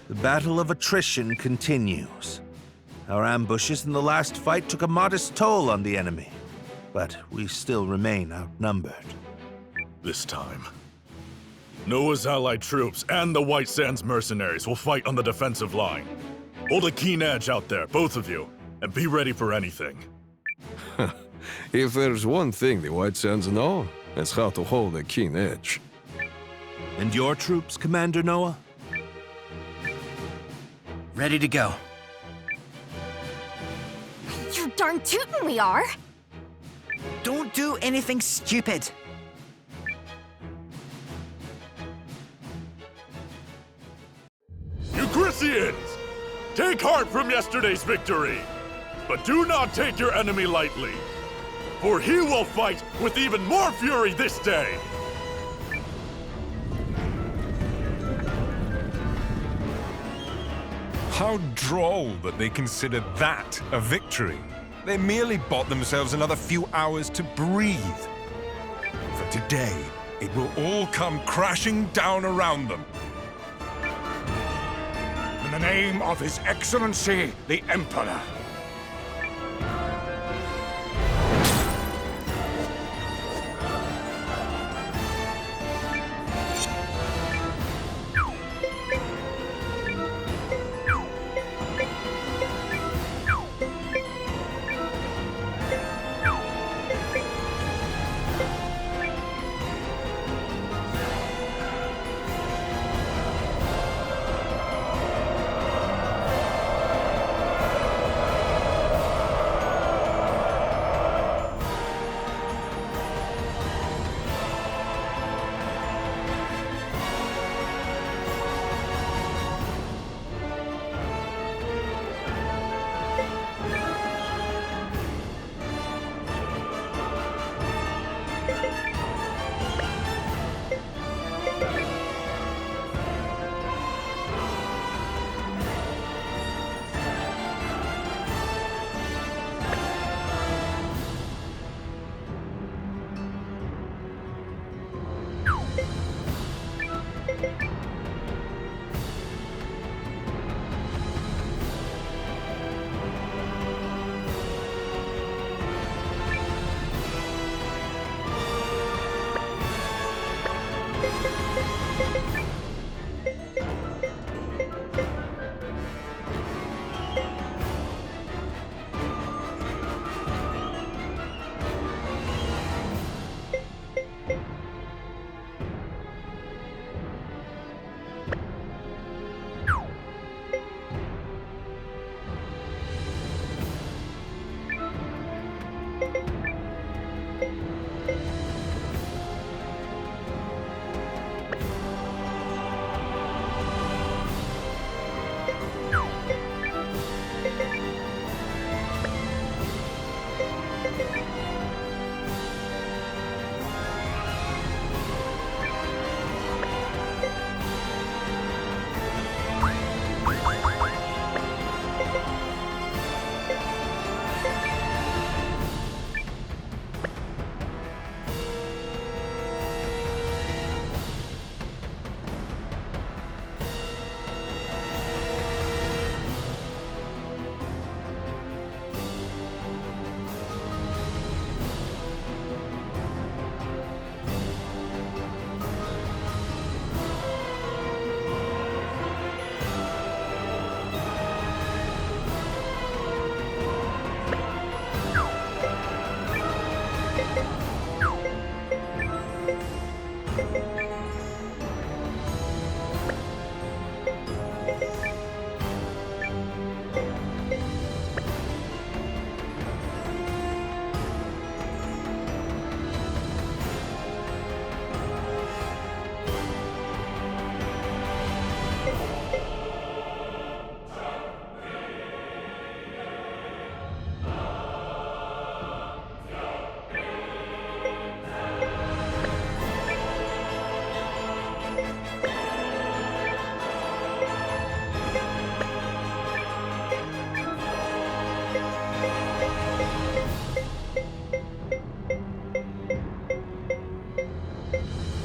The battle of attrition continues. Our ambushes in the last fight took a modest toll on the enemy, but we still remain outnumbered. This time, Noah's allied troops and the White Sands mercenaries will fight on the defensive line. Hold a keen edge out there, both of you, and be ready for anything. If there's one thing the White Sands know, it's how to hold a keen edge. And your troops, Commander Noah? Ready to go. You darn tootin' we are! Don't do anything stupid. Euchrysians! Take heart from yesterday's victory, but do not take your enemy lightly, for he will fight with even more fury this day! How droll that they consider that a victory. They merely bought themselves another few hours to breathe. For today, it will all come crashing down around them. In the name of His Excellency, the Emperor.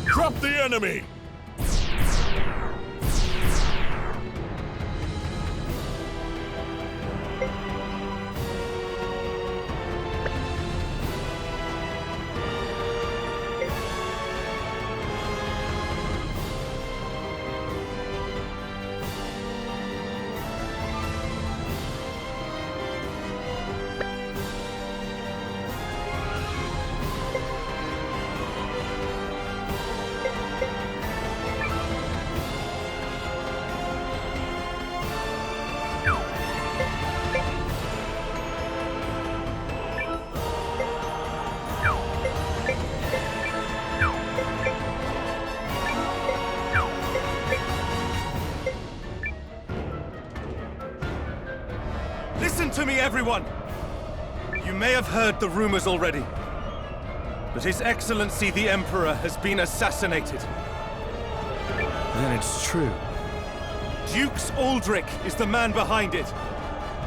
Drop the enemy! to me, everyone! You may have heard the rumors already, but His Excellency the Emperor has been assassinated. Then it's true. Dukes Aldrich is the man behind it.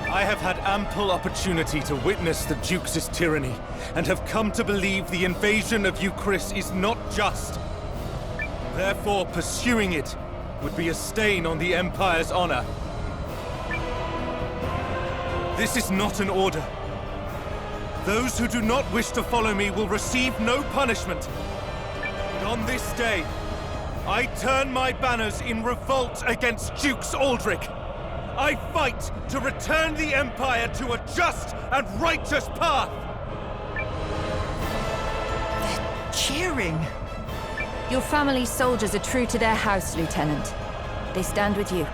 I have had ample opportunity to witness the Duke's tyranny, and have come to believe the invasion of Euchris is not just. Therefore, pursuing it would be a stain on the Empire's honor. This is not an order. Those who do not wish to follow me will receive no punishment. But on this day, I turn my banners in revolt against Dukes Aldrich. I fight to return the Empire to a just and righteous path! They're cheering. Your family's soldiers are true to their house, Lieutenant. They stand with you.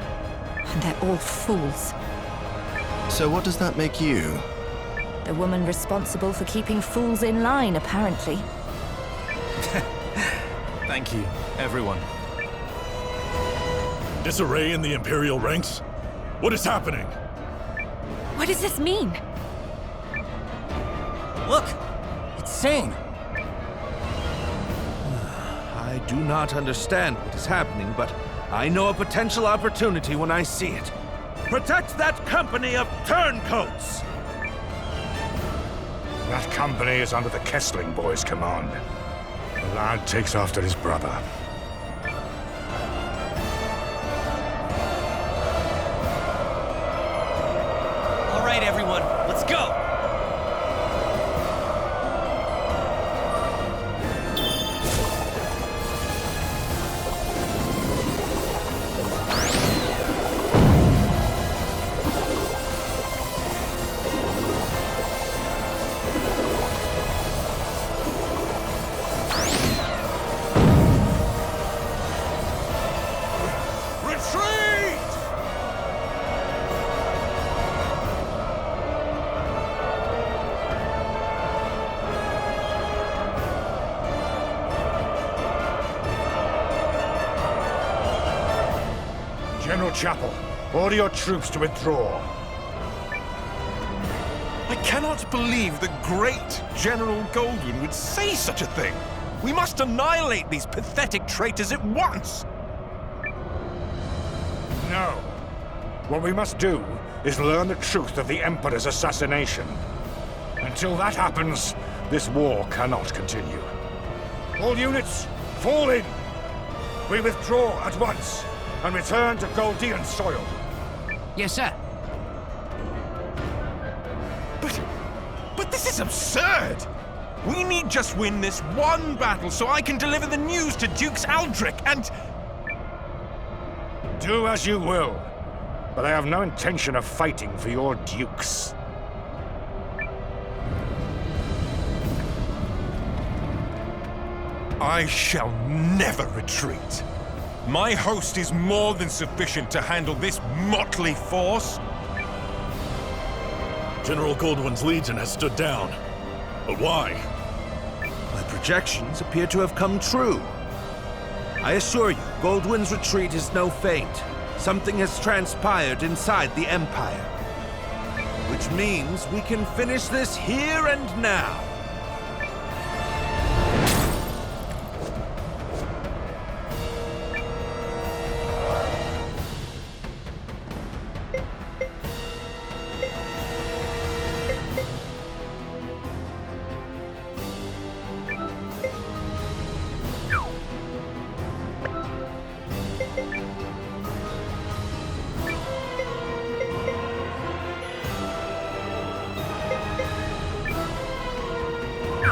And they're all fools. So what does that make you? The woman responsible for keeping fools in line, apparently. Thank you, everyone. Disarray in the Imperial ranks? What is happening? What does this mean? Look! It's Sane! I do not understand what is happening, but I know a potential opportunity when I see it. Protect that company of turncoats! That company is under the Kessling boys' command. The lad takes after his brother. All right, everyone, let's go! General Chapel, order your troops to withdraw. I cannot believe the great General Goldwyn would say such a thing. We must annihilate these pathetic traitors at once. No. What we must do is learn the truth of the Emperor's assassination. Until that happens, this war cannot continue. All units, fall in! We withdraw at once and return to Goldean soil. Yes, sir. But this is absurd! We need just win this one battle so I can deliver the news to Dukes Aldrich and... Do as you will, but I have no intention of fighting for your dukes. I shall never retreat. My host is more than sufficient to handle this motley force. General Goldwyn's legion has stood down. But why? My projections appear to have come true. I assure you, Goldwyn's retreat is no feint. Something has transpired inside the Empire. Which means we can finish this here and now.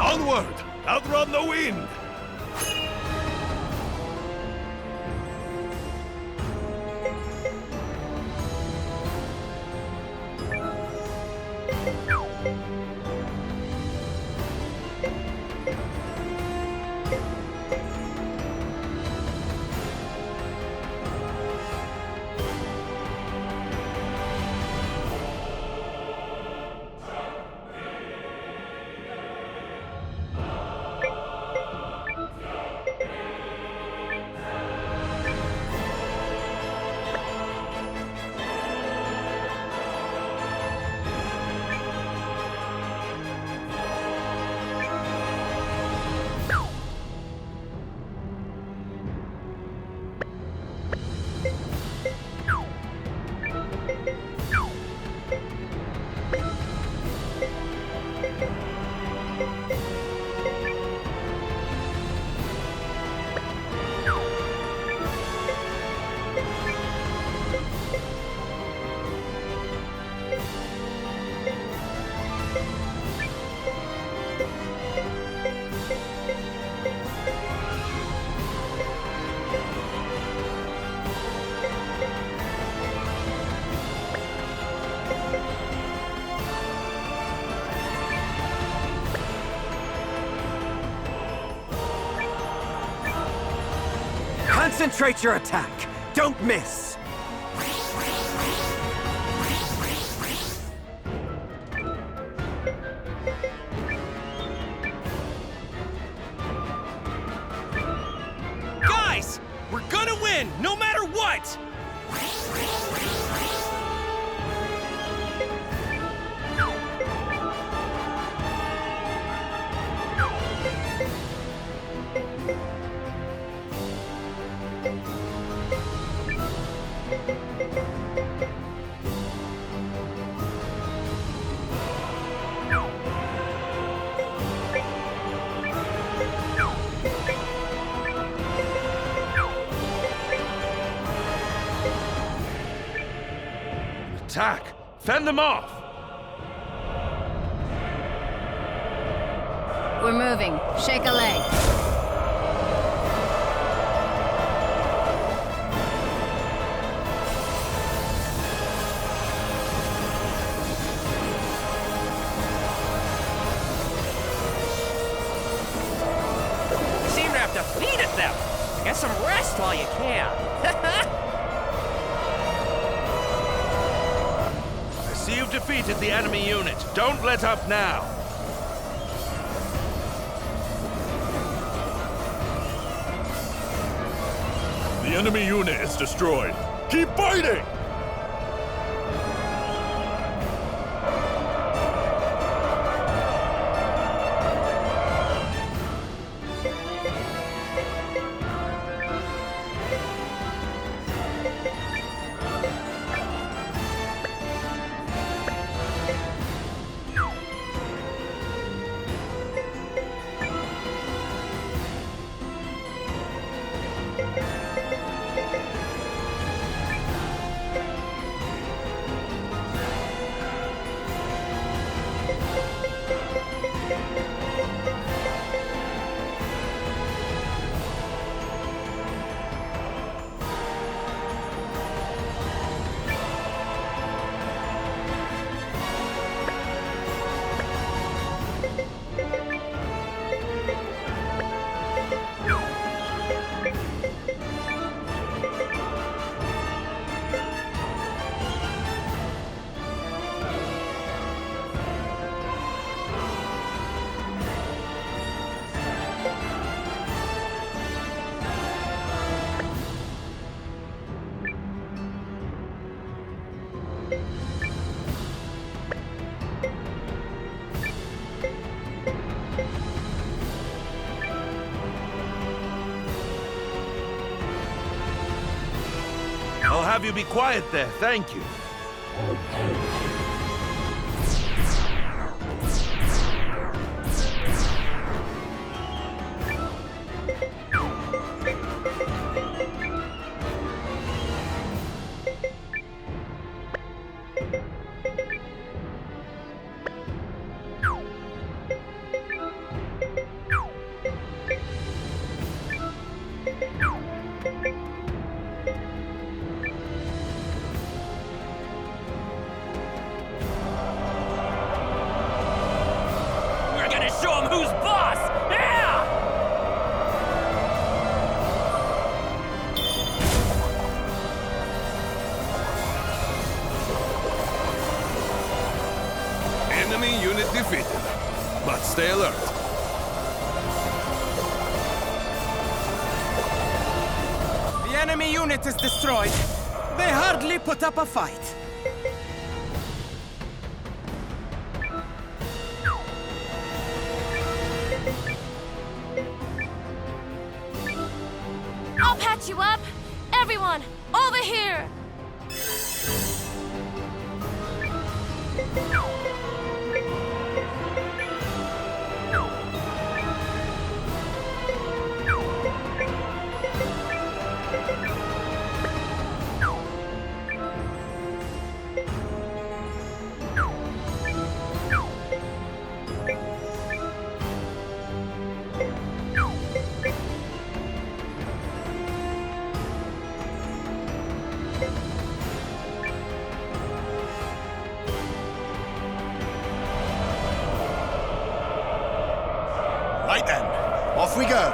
Onward! Outrun the wind! Concentrate your attack! Don't miss! Guys! We're gonna win, no matter what! Attack! Fend them off! We're moving. Shake a leg. You seem to have defeated them! Get some rest while you can! I see you've defeated the enemy unit. Don't let up now. The enemy unit is destroyed. Keep fighting! I'll have you be quiet there, thank you. We're gonna show them who's boss! Yeah! Enemy unit defeated. But stay alert. The enemy unit is destroyed. They hardly put up a fight. I'll patch you up! Everyone, over here! Right then, off we go.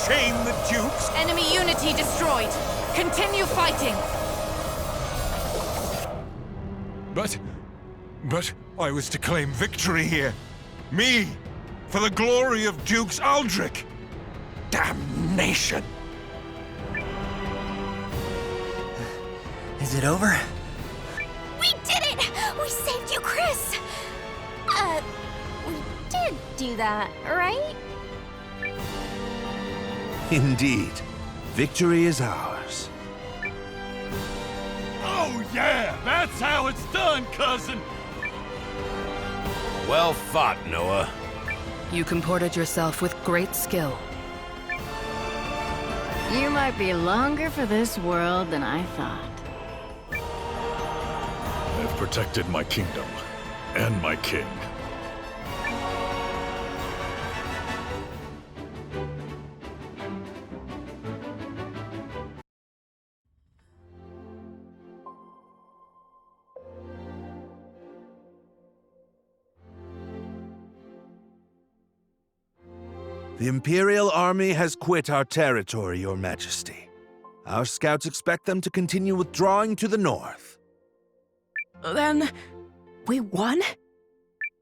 chain the dukes? Enemy unity destroyed. Continue fighting. But I was to claim victory here. Me, for the glory of Dukes Aldrich. Damnation! Is it over? We did it! We saved you, Chris! We did do that, right? Indeed. Victory is ours. Oh yeah, that's how it's done, cousin! Well fought, Noah. You comported yourself with great skill. You might be longer for this world than I thought. I've protected my kingdom, and my king. The Imperial Army has quit our territory, Your Majesty. Our scouts expect them to continue withdrawing to the north. Then, we won?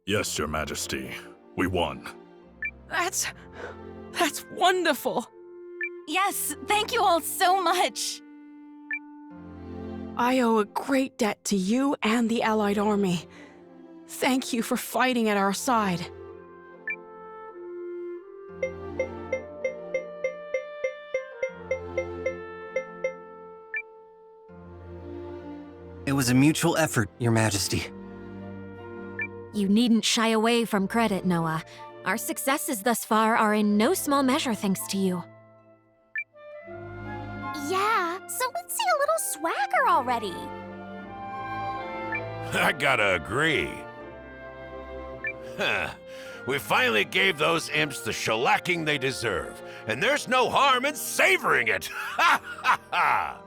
Yes, Your Majesty. We won. That's wonderful. Yes, thank you all so much. I owe a great debt to you and the Allied army. Thank you for fighting at our side. It was a mutual effort, Your Majesty. You needn't shy away from credit, Noah. Our successes thus far are in no small measure thanks to you. Yeah, so let's see a little swagger already. I gotta agree. Huh. We finally gave those imps the shellacking they deserve, and there's no harm in savoring it! Ha ha ha!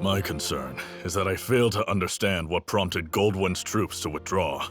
My concern is that I fail to understand what prompted Goldwyn's troops to withdraw.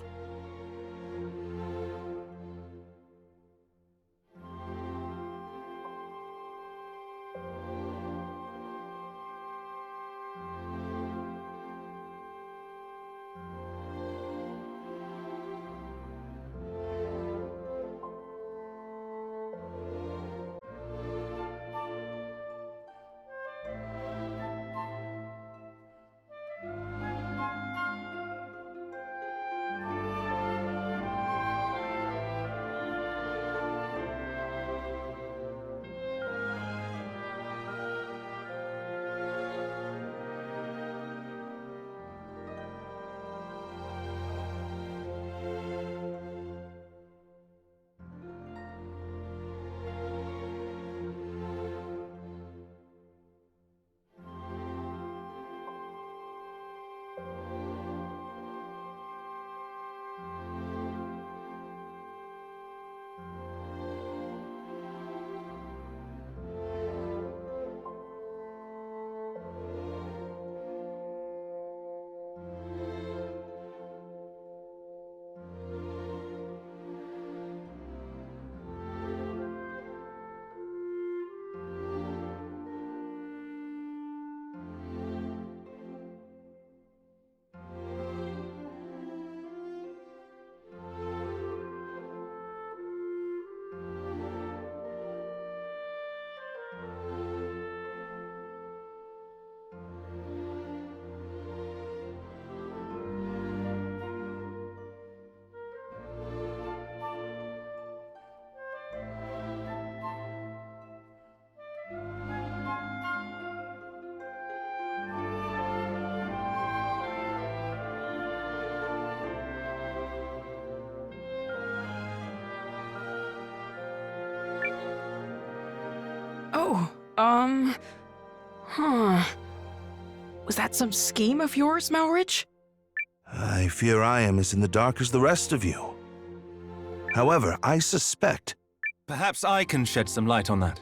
Was that some scheme of yours, Malrich? I fear I am as in the dark as the rest of you. However, I suspect... Perhaps I can shed some light on that.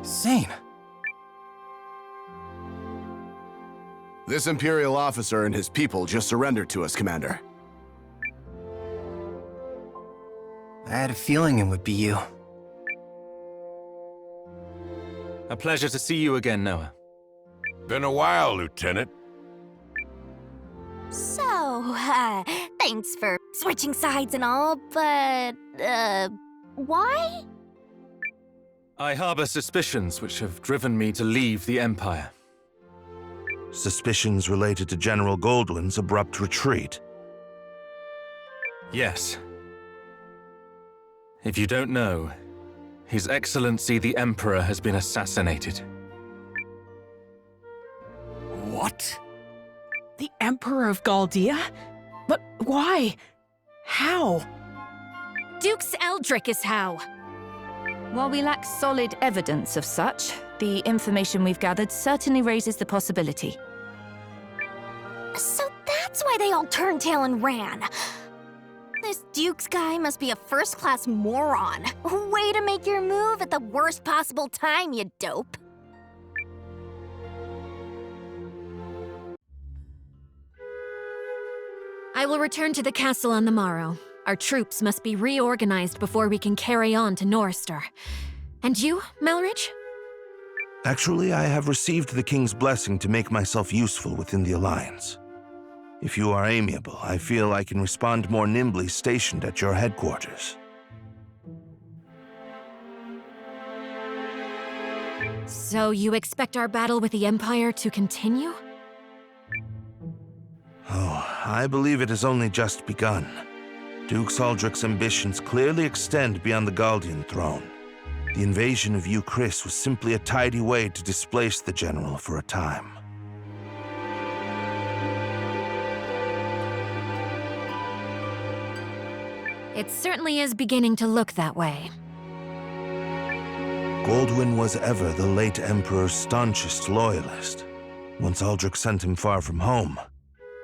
Zane! This Imperial officer and his people just surrendered to us, Commander. I had a feeling it would be you. A pleasure to see you again, Noah. Been a while, Lieutenant. So, thanks for switching sides and all, but, why? I harbor suspicions which have driven me to leave the Empire. Suspicions related to General Goldwyn's abrupt retreat. Yes. If you don't know, His Excellency the Emperor has been assassinated. What? The Emperor of Galdia? But why? How? Dukes Eldrick is how. While we lack solid evidence of such, the information we've gathered certainly raises the possibility. So that's why they all turned tail and ran. This Dukes guy must be a first-class moron. Way to make your move at the worst possible time, you dope. I will return to the castle on the morrow. Our troops must be reorganized before we can carry on to Norrister. And you, Melridge? Actually, I have received the King's blessing to make myself useful within the Alliance. If you are amiable, I feel I can respond more nimbly stationed at your headquarters. So you expect our battle with the Empire to continue? Oh, I believe it has only just begun. Duke Saldric's ambitions clearly extend beyond the Galdian throne. The invasion of Chris was simply a tidy way to displace the general for a time. It certainly is beginning to look that way. Goldwyn was ever the late Emperor's staunchest loyalist. Once Aldrich sent him far from home,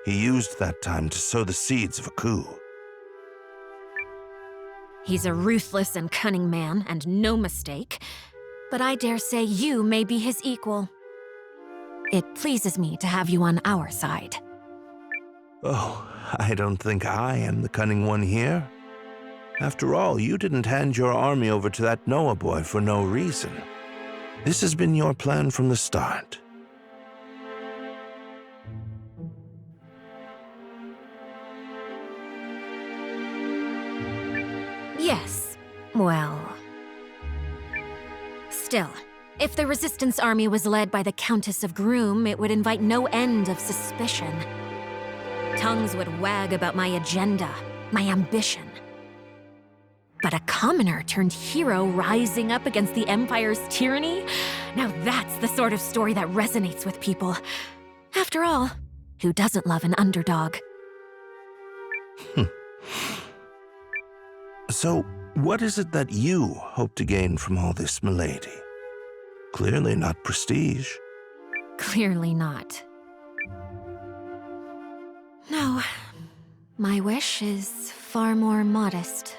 he used that time to sow the seeds of a coup. He's a ruthless and cunning man, and no mistake. But I dare say you may be his equal. It pleases me to have you on our side. Oh, I don't think I am the cunning one here. After all, you didn't hand your army over to that Noah boy for no reason. This has been your plan from the start. Yes. Well... Still, if the Resistance army was led by the Countess of Groom, it would invite no end of suspicion. Tongues would wag about my agenda, my ambition. But a commoner turned hero rising up against the Empire's tyranny? Now that's the sort of story that resonates with people. After all, who doesn't love an underdog? So, what is it that you hope to gain from all this, milady? Clearly not prestige. Clearly not. No, my wish is far more modest.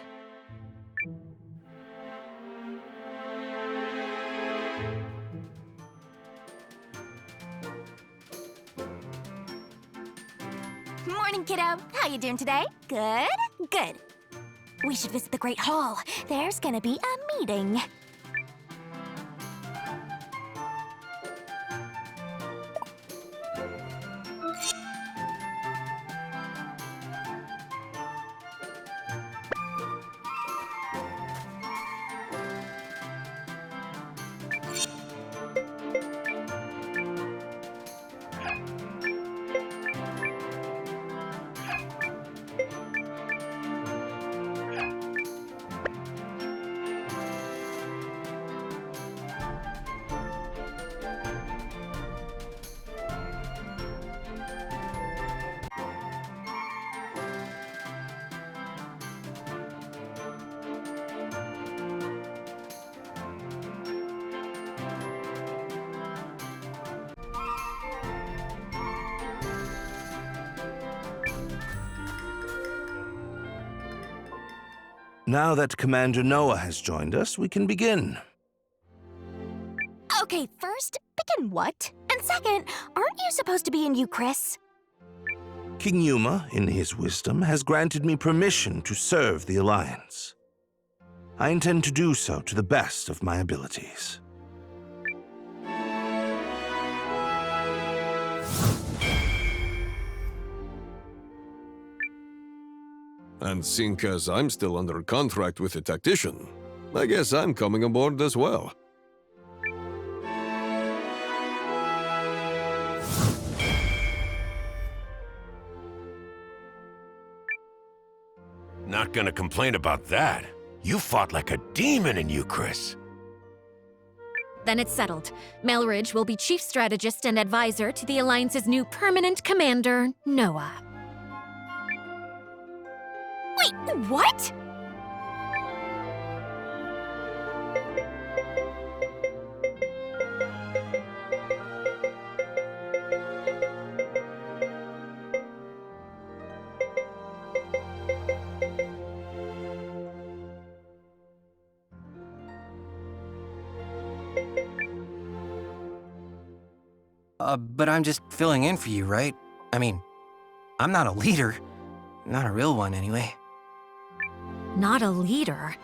Morning, kiddo. How you doing today? Good? Good. We should visit the Great Hall. There's gonna be a meeting. Now that Commander Noah has joined us, we can begin. Okay, first, begin what? And second, aren't you supposed to be in Chris? King Yuma, in his wisdom, has granted me permission to serve the Alliance. I intend to do so to the best of my abilities. And seeing as I'm still under contract with the tactician, I guess I'm coming aboard as well. Not gonna complain about that. You fought like a demon in Euchris. Then it's settled. Melridge will be chief strategist and advisor to the Alliance's new permanent commander, Noah. Wait, what? But I'm just filling in for you, right? I mean, I'm not a leader. Not a real one, anyway. Not a leader?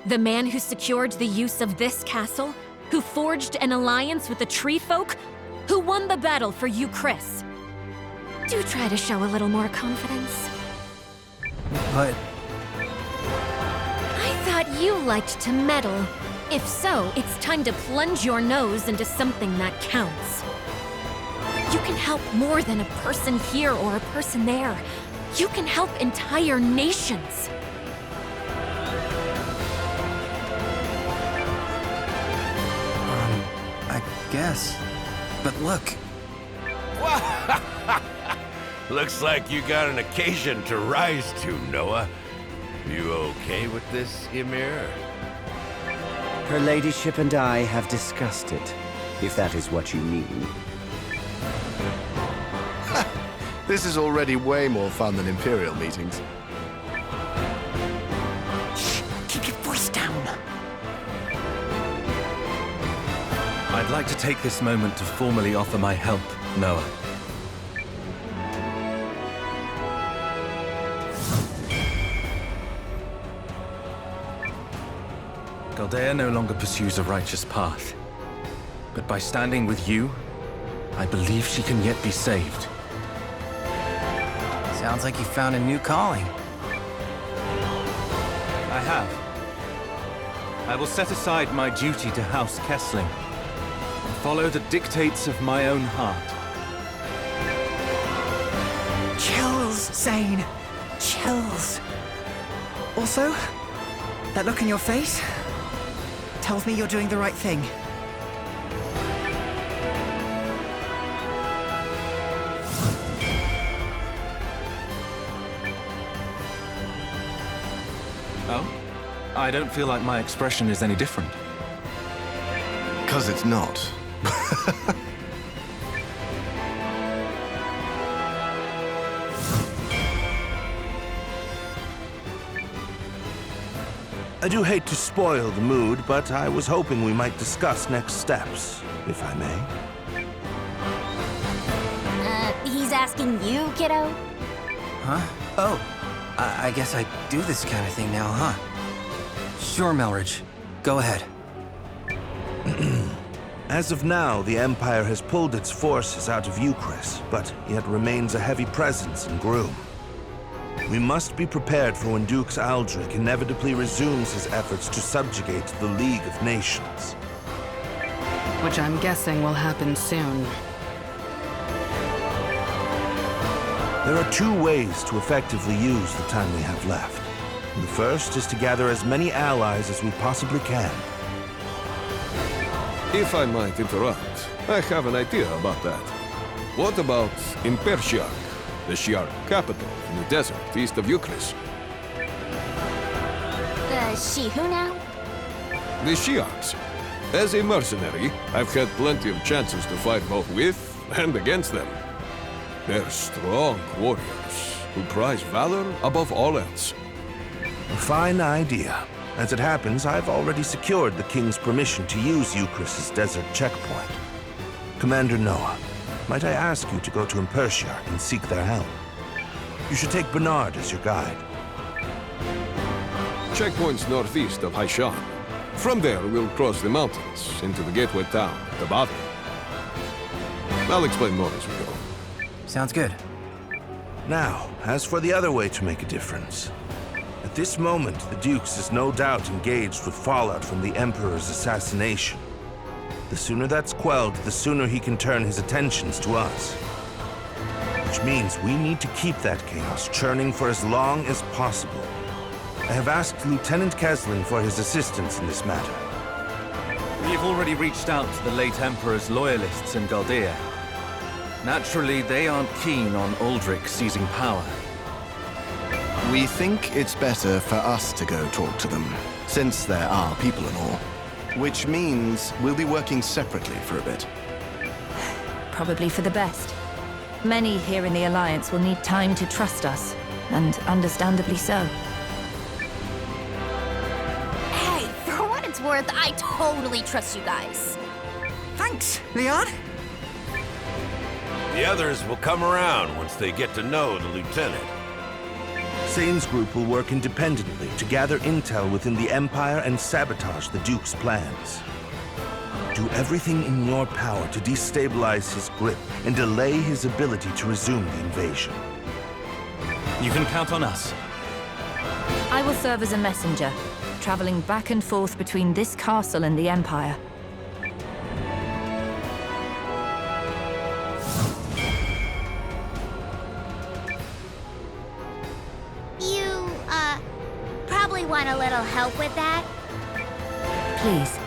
The man who secured the use of this castle? Who forged an alliance with the tree folk? Who won the battle for Euchris? Do try to show a little more confidence. But... I thought you liked to meddle. If so, it's time to plunge your nose into something that counts. You can help more than a person here or a person there. You can help entire nations. I guess. But look. Looks like you got an occasion to rise to, Noah. You okay with this, Ymir? Her ladyship and I have discussed it, if that is what you mean. This is already way more fun than Imperial meetings. Shh! Keep your voice down! I'd like to take this moment to formally offer my help, Noah. Galdea no longer pursues a righteous path. But by standing with you, I believe she can yet be saved. Sounds like you found a new calling. I have. I will set aside my duty to House Kessling and follow the dictates of my own heart. Chills, Zane. Chills. Also, that look in your face tells me you're doing the right thing. Oh? I don't feel like my expression is any different. 'Cause it's not. I do hate to spoil the mood, but I was hoping we might discuss next steps, if I may. He's asking you, kiddo? Huh? Oh, I guess I do this kind of thing now, huh? Sure, Melridge. Go ahead. As of now, the Empire has pulled its forces out of Euchris, but yet remains a heavy presence in Groom. We must be prepared for when Dux Aldrich inevitably resumes his efforts to subjugate the League of Nations. Which I'm guessing will happen soon. There are two ways to effectively use the time we have left. The first is to gather as many allies as we possibly can. If I might interrupt, I have an idea about that. What about in Persia, the Shi'ar capital in the desert east of Euchris? The she-who now? The Shi'ars. As a mercenary, I've had plenty of chances to fight both with and against them. They're strong warriors who prize valor above all else. A fine idea. As it happens, I've already secured the King's permission to use Euchris' desert checkpoint. Commander Noah, might I ask you to go to Impertia and seek their help? You should take Bernard as your guide. Checkpoint's northeast of Haishan. From there, we'll cross the mountains into the gateway town, the bottom. I'll explain more as we go. Sounds good. Now, as for the other way to make a difference, this moment, the Dukes is no doubt engaged with fallout from the Emperor's assassination. The sooner that's quelled, the sooner he can turn his attentions to us. Which means we need to keep that chaos churning for as long as possible. I have asked Lieutenant Kesling for his assistance in this matter. We have already reached out to the late Emperor's loyalists in Galdia. Naturally, they aren't keen on Aldrich seizing power. We think it's better for us to go talk to them, since there are people and all. Which means we'll be working separately for a bit. Probably for the best. Many here in the Alliance will need time to trust us, and understandably so. Hey, for what it's worth, I totally trust you guys. Thanks, Leon. The others will come around once they get to know the lieutenant. Sane's group will work independently to gather intel within the Empire and sabotage the Duke's plans. Do everything in your power to destabilize his grip and delay his ability to resume the invasion. You can count on us. I will serve as a messenger, traveling back and forth between this castle and the Empire. You, probably want a little help with that? Please.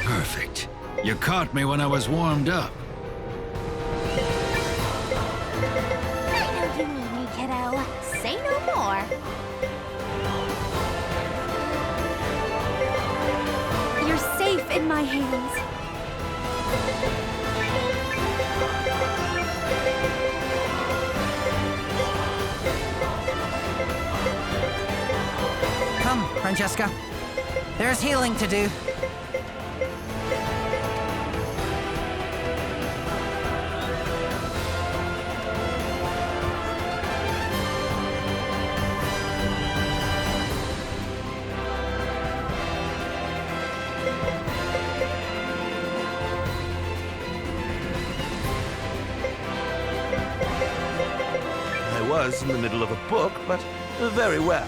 Perfect. You caught me when I was warmed up. I know you need me, kiddo. Say no more. You're safe in my hands. Come, Francesca. There's healing to do. I was in the middle of a book, but very well.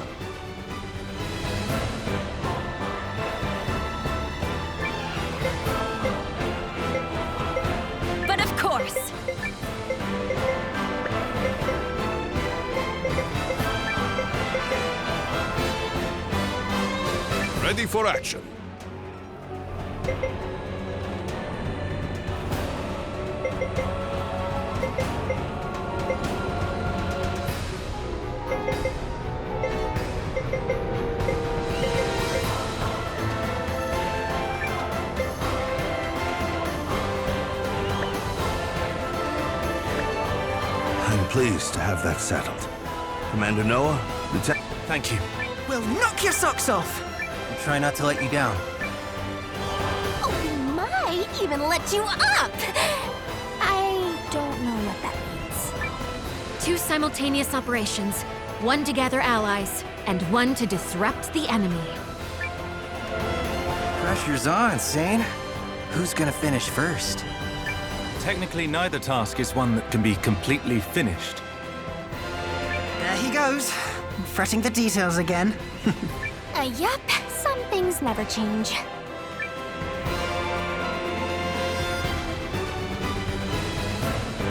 But of course. Ready for action. I'm pleased to have that settled. Commander Noah, Lieutenant... Thank you. We'll knock your socks off! I'll try not to let you down. Oh, we might even let you up! I don't know what that means. 2 simultaneous operations. One to gather allies, and one to disrupt the enemy. Pressure's on, Sane. Who's gonna finish first? Technically, neither task is one that can be completely finished. There he goes. Fretting the details again. Yup, some things never change.